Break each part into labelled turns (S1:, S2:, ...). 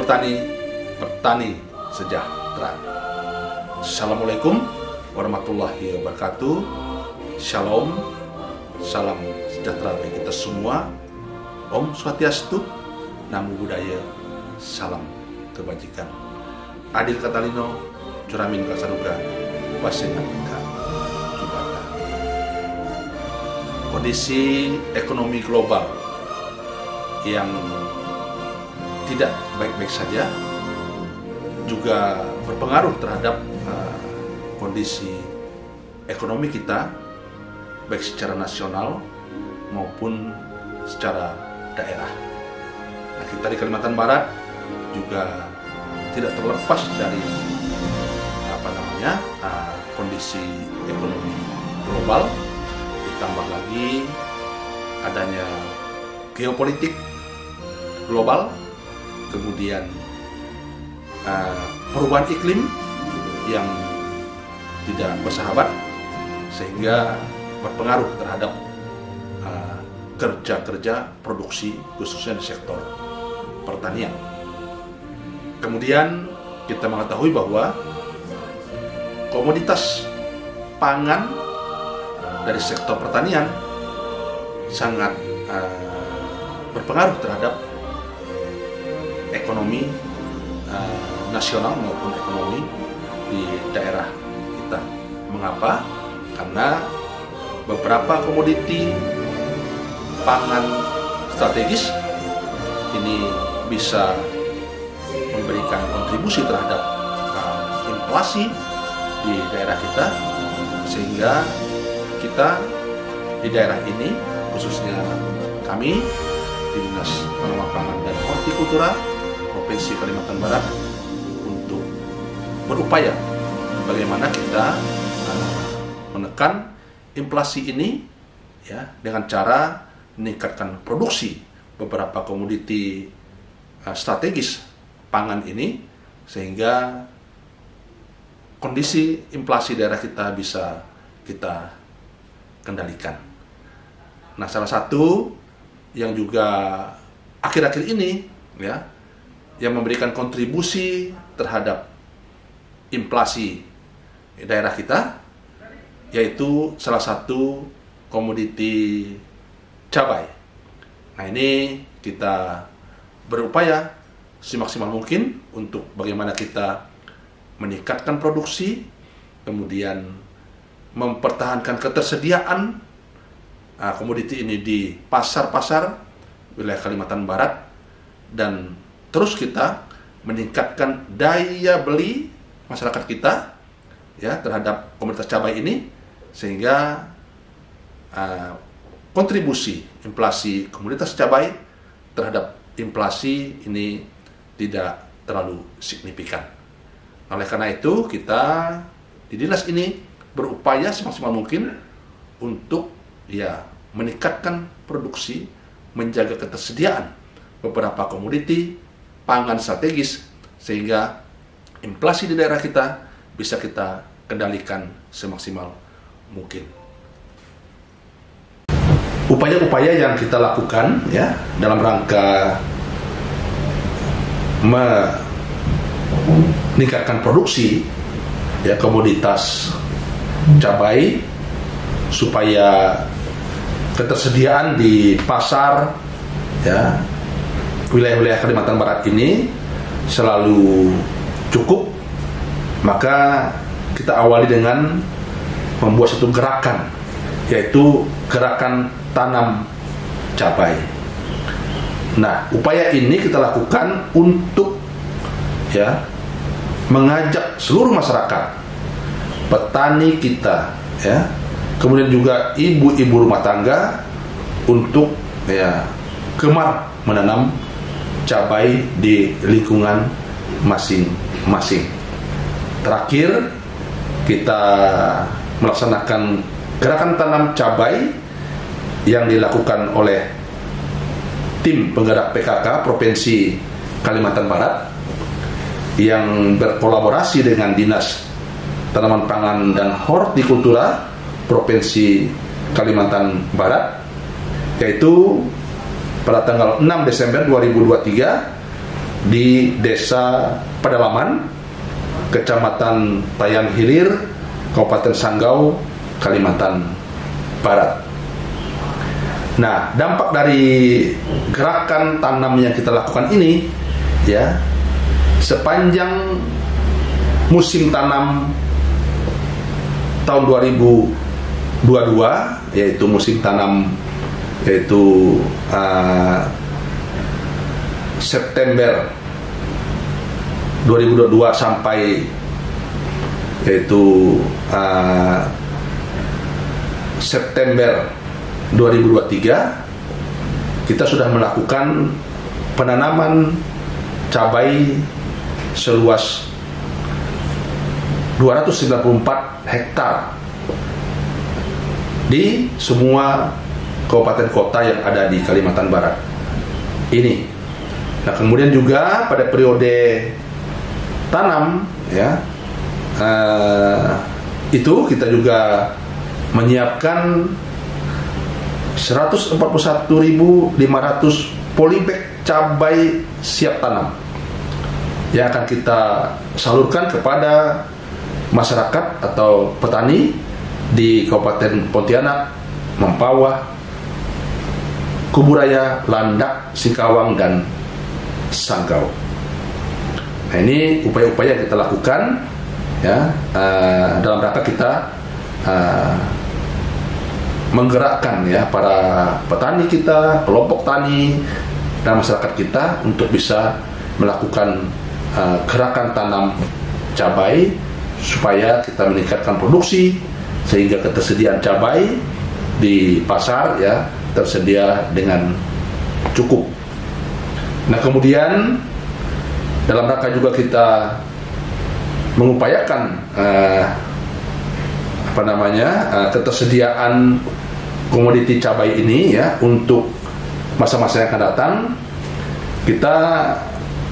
S1: petani sejahtera. Assalamualaikum warahmatullahi wabarakatuh. Shalom, salam sejahtera bagi kita semua. Om Swastiastu, Namo Buddhaya, salam kebajikan. Adil Katalino, Curamin Kasaruga, Wasenaka Kibata. Kondisi ekonomi global yang tidak baik-baik saja juga berpengaruh terhadap kondisi ekonomi kita, baik secara nasional maupun secara daerah. Nah, kita di Kalimantan Barat juga tidak terlepas dari kondisi ekonomi global, ditambah lagi adanya geopolitik global, kemudian perubahan iklim yang tidak bersahabat, sehingga berpengaruh terhadap kerja-kerja produksi khususnya di sektor pertanian. Kemudian kita mengetahui bahwa komoditas pangan dari sektor pertanian sangat berpengaruh terhadap ekonomi nasional maupun ekonomi di daerah kita. Mengapa? Karena beberapa komoditi pangan strategis ini bisa memberikan kontribusi terhadap inflasi di daerah kita, sehingga kita di daerah ini, khususnya kami di Dinas Tanaman Pangan dan Hortikultura Provinsi Kalimantan Barat, untuk berupaya bagaimana kita menekan inflasi ini ya, dengan cara meningkatkan produksi beberapa komoditi strategis pangan ini, sehingga kondisi inflasi daerah kita bisa kita kendalikan. Nah, salah satu yang juga akhir-akhir ini ya, yang memberikan kontribusi terhadap inflasi daerah kita, yaitu salah satu komoditi cabai. Nah, ini kita berupaya semaksimal mungkin untuk bagaimana kita meningkatkan produksi, kemudian mempertahankan ketersediaan komoditi ini di pasar-pasar wilayah Kalimantan Barat, dan terus kita meningkatkan daya beli masyarakat kita ya terhadap komoditas cabai ini, sehingga kontribusi inflasi komoditas cabai terhadap inflasi ini tidak terlalu signifikan. Oleh karena itu, kita di dinas ini berupaya semaksimal mungkin untuk ya meningkatkan produksi, menjaga ketersediaan beberapa komoditi pangan strategis, sehingga inflasi di daerah kita bisa kita kendalikan semaksimal mungkin. Upaya-upaya yang kita lakukan ya dalam rangka meningkatkan produksi ya komoditas cabai, supaya ketersediaan di pasar ya wilayah-wilayah Kalimantan Barat ini selalu cukup, maka kita awali dengan membuat satu gerakan, yaitu gerakan tanam cabai. Nah, upaya ini kita lakukan untuk ya mengajak seluruh masyarakat, petani kita ya, kemudian juga ibu-ibu rumah tangga untuk ya gemar menanam cabai di lingkungan masing-masing. Terakhir, kita melaksanakan gerakan tanam cabai yang dilakukan oleh tim penggerak PKK Provinsi Kalimantan Barat yang berkolaborasi dengan Dinas Tanaman Pangan dan Hortikultura Provinsi Kalimantan Barat, yaitu pada tanggal 6 Desember 2023 di Desa Pedalaman, Kecamatan Tayan Hilir, Kabupaten Sanggau, Kalimantan Barat. Nah, dampak dari gerakan tanam yang kita lakukan ini, ya, sepanjang musim tanam tahun 2022, yaitu musim tanam September 2022 sampai September 2023, kita sudah melakukan penanaman cabai seluas 294 hektar di semua kabupaten kota yang ada di Kalimantan Barat ini. Nah, kemudian juga pada periode tanam, ya, itu kita juga menyiapkan 141.500 polybag cabai siap tanam yang akan kita salurkan kepada masyarakat atau petani di Kabupaten Pontianak, Mempawah, Kuburaya, Landak, Singkawang, dan Sanggau. Nah, ini upaya-upaya yang kita lakukan, ya, dalam rangka kita menggerakkan, ya, para petani kita, kelompok tani, dan masyarakat kita untuk bisa melakukan gerakan tanam cabai supaya kita meningkatkan produksi sehingga ketersediaan cabai di pasar, ya, tersedia dengan cukup. Nah, kemudian dalam rangka juga kita mengupayakan ketersediaan komoditi cabai ini, ya, untuk masa-masa yang akan datang. Kita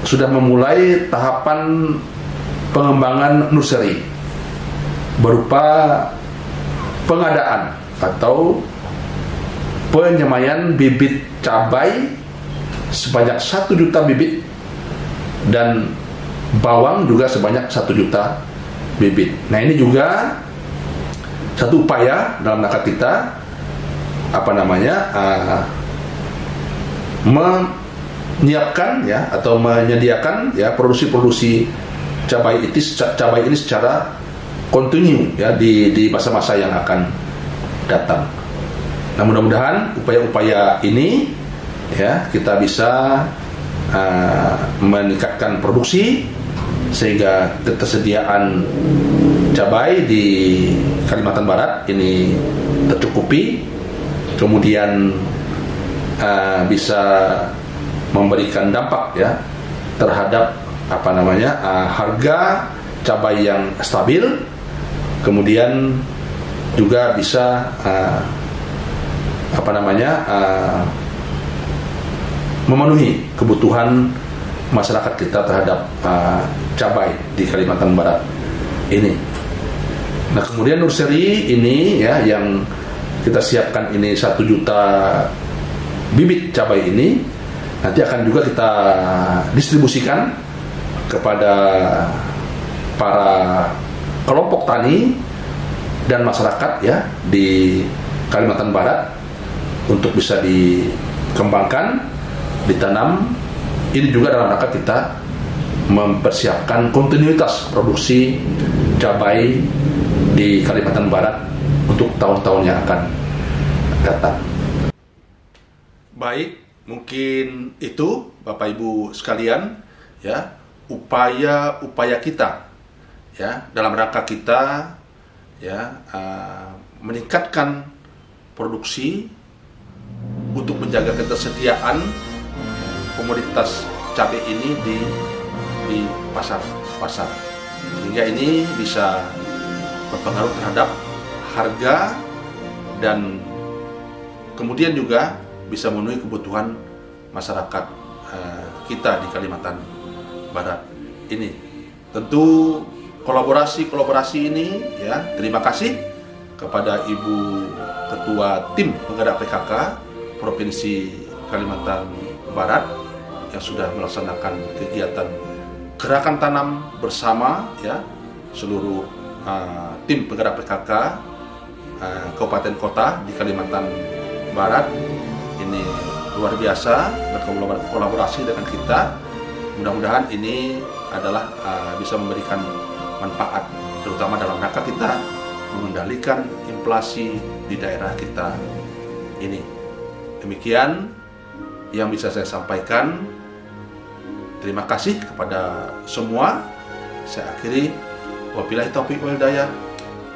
S1: sudah memulai tahapan pengembangan nursery berupa pengadaan atau penyemaian bibit cabai sebanyak 1 juta bibit dan bawang juga sebanyak 1 juta bibit. Nah, ini juga satu upaya dalam rangka kita menyiapkan, ya, atau menyediakan, ya, produksi cabai ini secara kontinu, ya, di masa-masa yang akan datang. Nah, mudah-mudahan upaya-upaya ini, ya, kita bisa meningkatkan produksi sehingga ketersediaan cabai di Kalimantan Barat ini tercukupi, kemudian bisa memberikan dampak, ya, terhadap harga cabai yang stabil, kemudian juga bisa memenuhi kebutuhan masyarakat kita terhadap cabai di Kalimantan Barat ini. Nah, kemudian nursery ini, ya, yang kita siapkan ini 1 juta bibit cabai ini nanti akan juga kita distribusikan kepada para kelompok tani dan masyarakat, ya, di Kalimantan Barat untuk bisa dikembangkan, ditanam. Ini juga dalam rangka kita mempersiapkan kontinuitas produksi cabai di Kalimantan Barat untuk tahun-tahun yang akan datang. Baik, mungkin itu Bapak Ibu sekalian, ya, upaya-upaya kita, ya, dalam rangka kita, ya, meningkatkan produksi untuk menjaga ketersediaan komoditas cabai ini di pasar sehingga ini bisa berpengaruh terhadap harga dan kemudian juga bisa memenuhi kebutuhan masyarakat kita di Kalimantan Barat ini. Tentu kolaborasi ini, ya, terima kasih kepada Ibu Ketua Tim Penggerak PKK Provinsi Kalimantan Barat, yang sudah melaksanakan kegiatan gerakan tanam bersama, ya, seluruh tim penggerak PKK kabupaten kota di Kalimantan Barat. Ini luar biasa berkolaborasi dengan kita. Mudah-mudahan ini adalah bisa memberikan manfaat, terutama dalam rangka kita mengendalikan inflasi di daerah kita ini. Demikian yang bisa saya sampaikan. Terima kasih kepada semua. Saya akhiri. Wabillahi taufiq wal hidayah.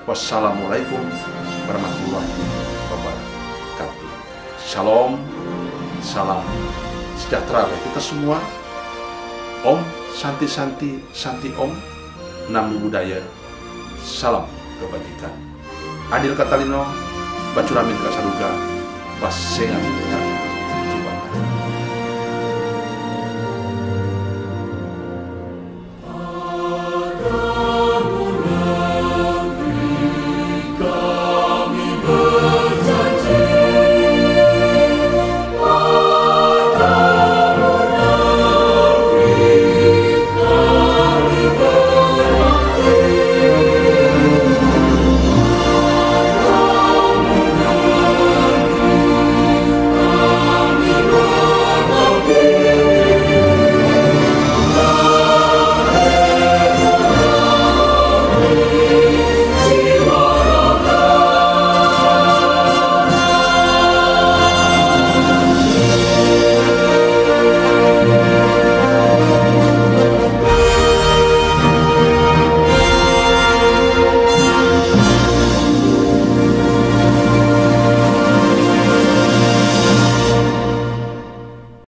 S1: Wassalamualaikum warahmatullahi wabarakatuh. Shalom, salam sejahtera bagi kita semua. Om Santi Santi Santi Om. Namo Buddhaya. Salam kebajikan. Adil Katalino, Bacuramin Kasaruga, Wasengan.